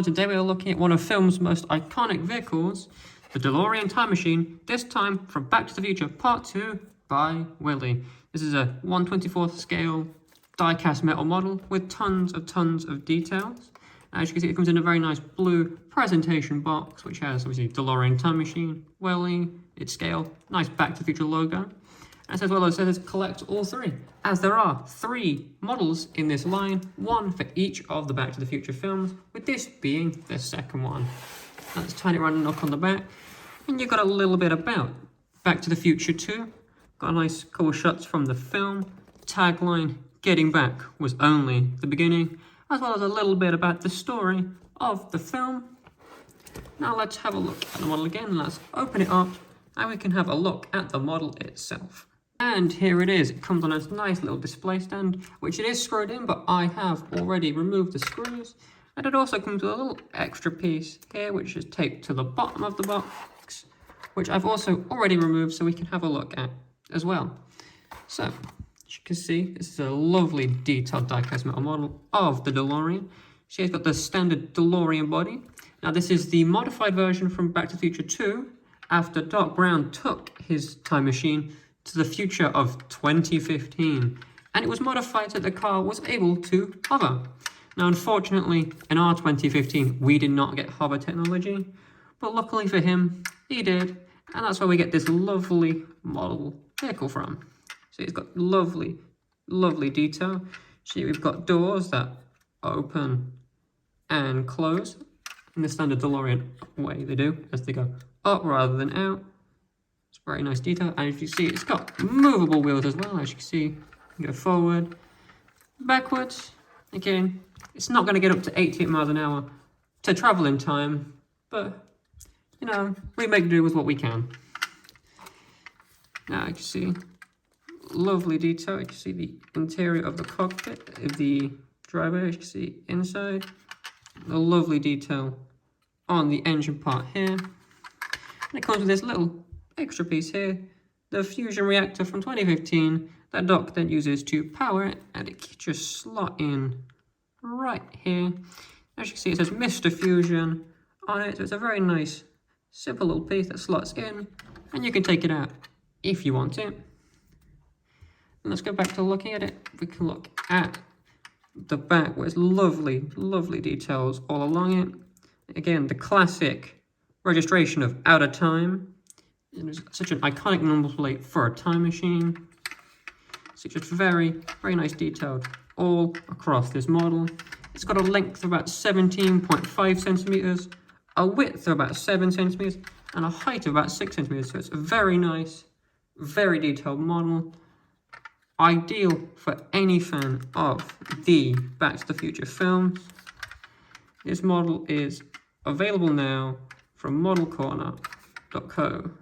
today we are looking at one of film's most iconic vehicles, the DeLorean time machine, this time from Back to the Future Part 2 by Welly. This is a 1/24th scale die-cast metal model with tons of details. As you can see, it comes in a very nice blue presentation box, which has obviously DeLorean time machine, Welly, its scale, nice Back to the Future logo. And as well as it says, collect all three, as there are 3 models in this line, 1 for each of the Back to the Future films, with this being the second one. Let's turn it around and look on the back, and you've got a little bit about Back to the Future 2. Got a nice cool shots from the film, tagline, getting back was only the beginning, as well as a little bit about the story of the film. Now let's have a look at the model again. Let's open it up, and we can have a look at the model itself. And here it is. It comes on a nice little display stand, which it is screwed in, but I have already removed the screws. And it also comes with a little extra piece here, which is taped to the bottom of the box, which I've also already removed so we can have a look at as well. So, as you can see, this is a lovely detailed die-cast metal model of the DeLorean. She's got the standard DeLorean body. Now this is the modified version from Back to the Future 2, after Doc Brown took his time machine to the future of 2015, and it was modified so the car was able to hover. Now unfortunately, in our 2015, we did not get hover technology, but luckily for him, he did, and that's where we get this lovely model vehicle from. So it's got lovely detail. See, we've got doors that open and close in the standard DeLorean way they do, as they go up rather than out. It's very nice detail, and as you see, it's got movable wheels as well. As you can see, you can go forward, backwards. Again, it's not going to get up to 88 miles an hour to travel in time, but you know, we make do with what we can. Now you can see lovely detail. You can see the interior of the cockpit of the driver. As you can see inside, a lovely detail on the engine part here, and it comes with this little extra piece here, the fusion reactor from 2015 that Doc then uses to power it, and it can just slot in right here. As you can see, it says Mr. Fusion on it, so it's a very nice simple little piece that slots in, and you can take it out if you want it. And let's go back to looking at it. We can look at the back, where it's lovely details all along it. Again, the classic registration of OUTATIME. And it's such an iconic number plate for a time machine. So just very nice detailed all across this model. It's got a length of about 17.5 centimeters, a width of about 7 centimeters, and a height of about 6 centimeters. So it's a very nice, very detailed model. Ideal for any fan of the Back to the Future films. This model is available now from modelcorner.co.uk.